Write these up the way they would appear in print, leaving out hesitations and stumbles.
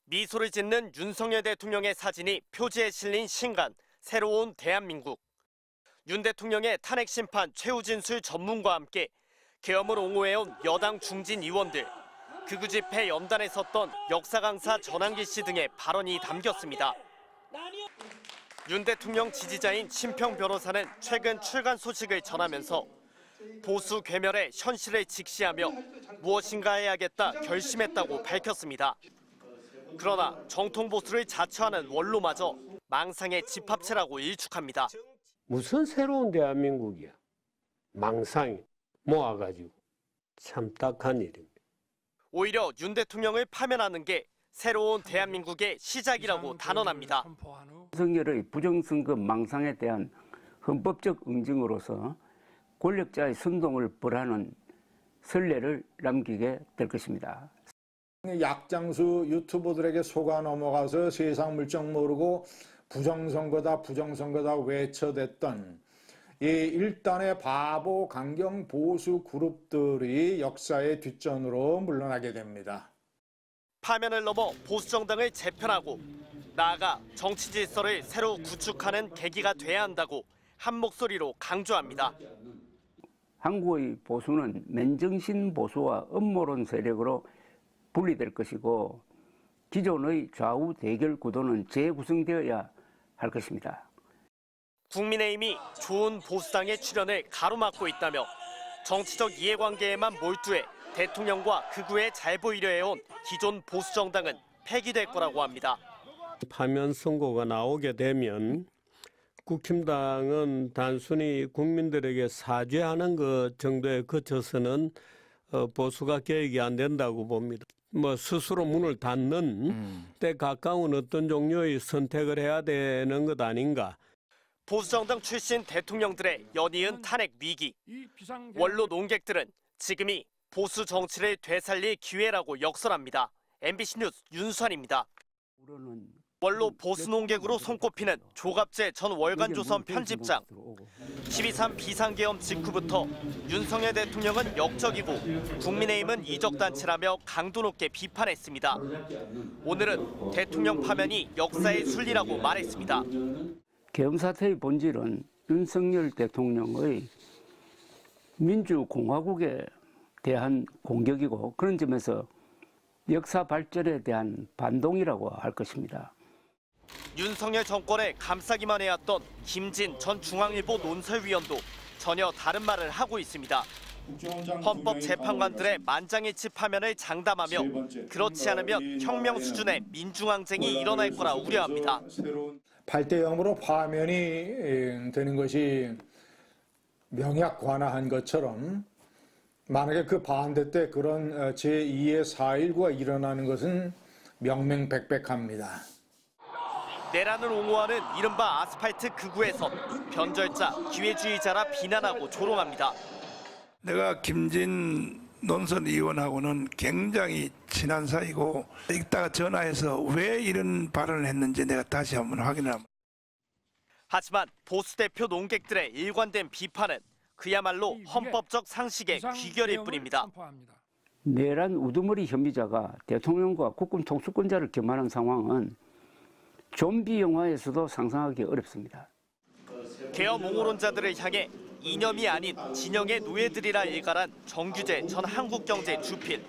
미소를 짓는 윤석열 대통령의 사진이 표지에 실린 신간, 새로운 대한민국. 윤 대통령의 탄핵 심판 최후 진술 전문가와 함께 계엄을 옹호해온 여당 중진 의원들, 극우 집회 연단에 섰던 역사 강사 전한기 씨 등의 발언이 담겼습니다. 윤 대통령 지지자인 심평 변호사는 최근 출간 소식을 전하면서 보수 괴멸의 현실을 직시하며 무엇인가 해야겠다 결심했다고 밝혔습니다. 그러나 정통 보수를 자처하는 원로마저 망상의 집합체라고 일축합니다. 무슨 새로운 대한민국이야. 망상이 모아가지고 참 딱한 일입니다. 오히려 윤 대통령을 파면하는 게 새로운 대한민국의 시작이라고 단언합니다. 윤석열의 부정선거 망상에 대한 헌법적 응징으로서 권력자의 선동을 벌하는 선례를 남기게 될 것입니다. 약장수 유튜버들에게 속아 넘어가서 세상 물정 모르고 부정선거다 부정선거다 외쳐댔던 이 일단의 바보 강경 보수 그룹들이 역사의 뒷전으로 물러나게 됩니다. 파면을 넘어 보수 정당을 재편하고 나아가 정치 질서를 새로 구축하는 계기가 돼야 한다고 한 목소리로 강조합니다. 한국의 보수는 맨정신 보수와 음모론 세력으로 분리될 것이고 기존의 좌우 대결 구도는 재구성되어야 할 것입니다. 국민의힘이 좋은 보수당의 출현을 가로막고 있다며 정치적 이해관계에만 몰두해 대통령과 극우에 잘 보이려 해온 기존 보수 정당은 폐기될 거라고 합니다. 파면 선고가 나오게 되면 국힘당은 단순히 국민들에게 사죄하는 것 정도에 그쳐서는 보수가 개혁이 안 된다고 봅니다. 스스로 문을 닫는 때 가까운 어떤 종류의 선택을 해야 되는 것 아닌가. 보수정당 출신 대통령들의 연이은 탄핵 위기. 원로 논객들은 지금이 보수 정치를 되살릴 기회라고 역설합니다. MBC 뉴스 윤수환입니다. 원로 보수 논객으로 손꼽히는 조갑재 전 월간조선 편집장. 12.3 비상계엄 직후부터 윤석열 대통령은 역적이고 국민의힘은 이적단체라며 강도 높게 비판했습니다. 오늘은 대통령 파면이 역사의 순리라고 말했습니다. 계엄 사태의 본질은 윤석열 대통령의 민주공화국에 대한 공격이고 그런 점에서 역사 발전에 대한 반동이라고 할 것입니다. 윤석열 정권을 감싸기만 해왔던 김진 전 중앙일보 논설위원도 전혀 다른 말을 하고 있습니다. 헌법재판관들의 만장일치 파면을 장담하며 그렇지 않으면 혁명 수준의 민중항쟁이 일어날 거라 우려합니다. 8대0으로 파면이 되는 것이 명약관화한 것처럼 만약에 그 반대 때 그런 제2의 4.19가 일어나는 것은 명명백백합니다. 내란을 옹호하는 이른바 아스팔트 극우에선 변절자, 기회주의자라 비난하고 조롱합니다. 내가 김진 논선 의원하고는 굉장히 친한 사이고 이따가 전화해서 왜 이런 발언을 했는지 내가 다시 한번 확인합니다. 하지만 보수 대표 논객들의 일관된 비판은 그야말로 헌법적 상식의 귀결일 뿐입니다. 내란 우두머리 혐의자가 대통령과 국군 통수권자를 겸하는 상황은 좀비 영화에서도 상상하기 어렵습니다. 계엄 옹호론자들을 향해 이념이 아닌 진영의 노예들이라 일갈한 정규재 전 한국경제 주필.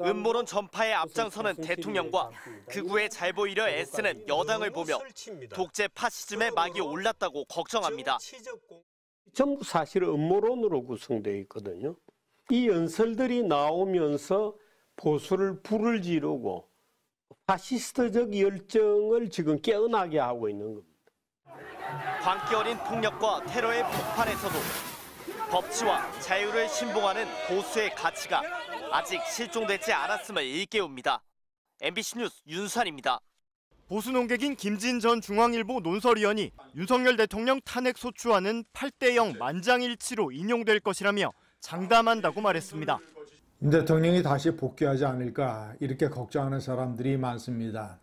음모론 전파에 앞장서는 대통령과 극우에 잘 보이려 애쓰는 여당을 보며 독재 파시즘의 막이 올랐다고 걱정합니다. 전부 사실은 음모론으로 구성되어 있거든요. 이 연설들이 나오면서 보수를 불을 지르고 파시스트적 열정을 지금 깨어나게 하고 있는 겁니다. 광기 어린 폭력과 테러의 폭발에서도 법치와 자유를 신봉하는 보수의 가치가 아직 실종되지 않았음을 일깨웁니다. MBC 뉴스 윤수환입니다. 보수 논객인 김진 전 중앙일보 논설위원이 윤석열 대통령 탄핵 소추안은 8대0 만장일치로 인용될 것이라며 장담한다고 말했습니다. 윤 대통령이 다시 복귀하지 않을까 이렇게 걱정하는 사람들이 많습니다.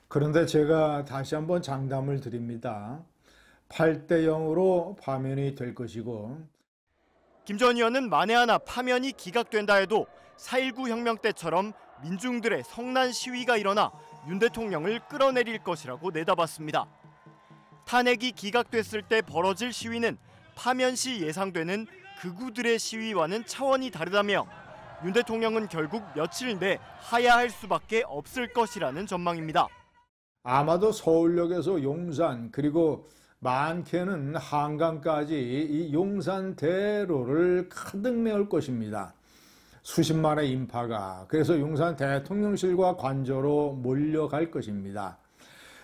그런데 제가 다시 한번 장담을 드립니다. 8대0으로 파면이 될 것이고. 김 전 의원은 만에 하나 파면이 기각된다 해도 4.19 혁명 때처럼 민중들의 성난 시위가 일어나 윤 대통령을 끌어내릴 것이라고 내다봤습니다. 탄핵이 기각됐을 때 벌어질 시위는 파면 시 예상되는 극우들의 시위와는 차원이 다르다며 윤 대통령은 결국 며칠 내 하야할 수밖에 없을 것이라는 전망입니다. 아마도 서울역에서 용산 그리고 많게는 한강까지 이 용산 대로를 가득 메울 것입니다. 수십만의 인파가 그래서 용산 대통령실과 관저로 몰려갈 것입니다.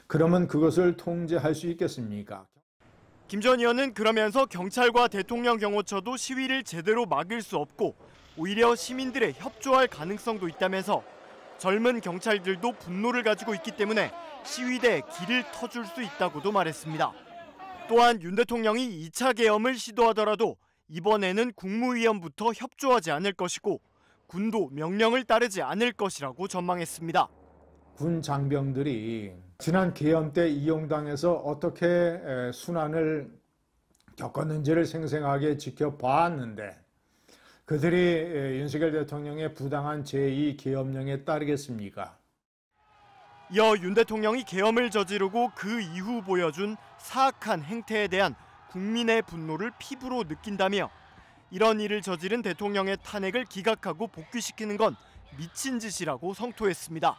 그러면 그것을 통제할 수 있겠습니까? 김 전 의원은 그러면서 경찰과 대통령 경호처도 시위를 제대로 막을 수 없고 오히려 시민들의 협조할 가능성도 있다면서 젊은 경찰들도 분노를 가지고 있기 때문에 시위대에 길을 터줄 수 있다고도 말했습니다. 또한 윤 대통령이 2차 계엄을 시도하더라도 이번에는 국무위원부터 협조하지 않을 것이고 군도 명령을 따르지 않을 것이라고 전망했습니다. 군 장병들이 지난 계엄 때 이용당해서 어떻게 순환을 겪었는지를 생생하게 지켜봤는데 그들이 윤석열 대통령의 부당한 제2계엄령에 따르겠습니까? 이어 윤 대통령이 계엄을 저지르고 그 이후 보여준 사악한 행태에 대한 국민의 분노를 피부로 느낀다며 이런 일을 저지른 대통령의 탄핵을 기각하고 복귀시키는 건 미친 짓이라고 성토했습니다.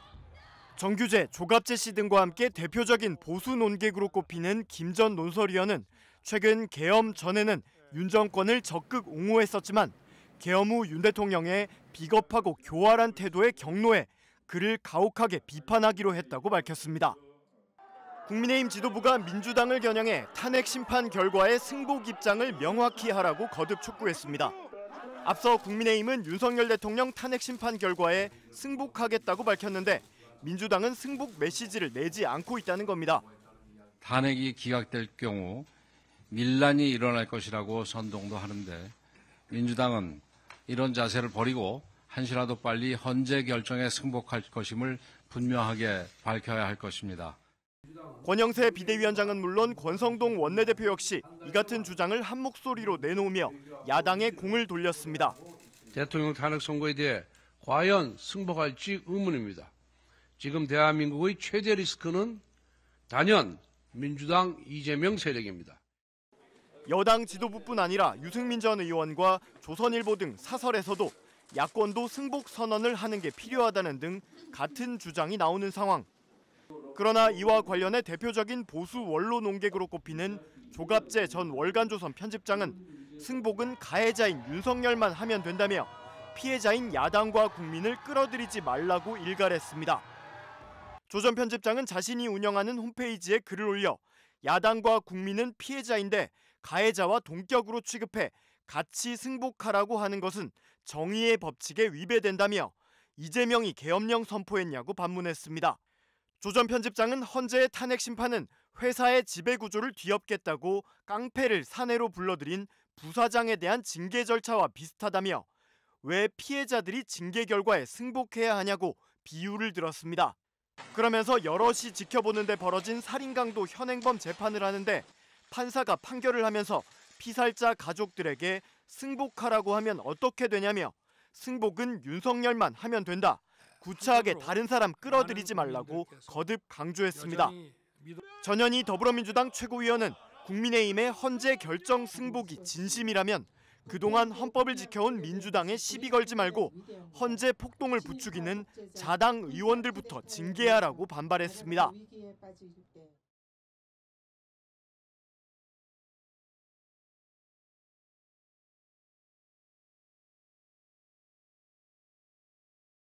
정규재, 조갑재 씨 등과 함께 대표적인 보수 논객으로 꼽히는 김 전 논설위원은 최근 계엄 전에는 윤 정권을 적극 옹호했었지만 계엄 후 윤 대통령의 비겁하고 교활한 태도에 격노해 그를 가혹하게 비판하기로 했다고 밝혔습니다. 국민의힘 지도부가 민주당을 겨냥해 탄핵 심판 결과의 승복 입장을 명확히 하라고 거듭 촉구했습니다. 앞서 국민의힘은 윤석열 대통령 탄핵 심판 결과에 승복하겠다고 밝혔는데 민주당은 승복 메시지를 내지 않고 있다는 겁니다. 탄핵이 기각될 경우 밀란이 일어날 것이라고 선동도 하는데 민주당은 이런 자세를 버리고 한시라도 빨리 헌재 결정에 승복할 것임을 분명하게 밝혀야 할 것입니다. 권영세 비대위원장은 물론 권성동 원내대표 역시 이 같은 주장을 한 목소리로 내놓으며 야당에 공을 돌렸습니다. 대통령 탄핵 선고에 대해 과연 승복할지 의문입니다. 지금 대한민국의 최대 리스크는 단연 민주당 이재명 세력입니다. 여당 지도부뿐 아니라 유승민 전 의원과 조선일보 등 사설에서도 야권도 승복 선언을 하는 게 필요하다는 등 같은 주장이 나오는 상황. 그러나 이와 관련해 대표적인 보수 원로 논객으로 꼽히는 조갑재 전 월간조선 편집장은 승복은 가해자인 윤석열만 하면 된다며 피해자인 야당과 국민을 끌어들이지 말라고 일갈했습니다. 조 전 편집장은 자신이 운영하는 홈페이지에 글을 올려 야당과 국민은 피해자인데 가해자와 동격으로 취급해 같이 승복하라고 하는 것은 정의의 법칙에 위배된다며 이재명이 계엄령 선포했냐고 반문했습니다. 조 전 편집장은 헌재의 탄핵 심판은 회사의 지배구조를 뒤엎겠다고 깡패를 사내로 불러들인 부사장에 대한 징계 절차와 비슷하다며 왜 피해자들이 징계 결과에 승복해야 하냐고 비유를 들었습니다. 그러면서 여럿이 지켜보는 데 벌어진 살인강도 현행범 재판을 하는데 판사가 판결을 하면서 피살자 가족들에게 승복하라고 하면 어떻게 되냐며 승복은 윤석열만 하면 된다. 구차하게 다른 사람 끌어들이지 말라고 거듭 강조했습니다. 전현희 더불어민주당 최고위원은 국민의힘의 헌재 결정 승복이 진심이라면 그동안 헌법을 지켜온 민주당에 시비 걸지 말고 헌재 폭동을 부추기는 자당 의원들부터 징계하라고 반발했습니다.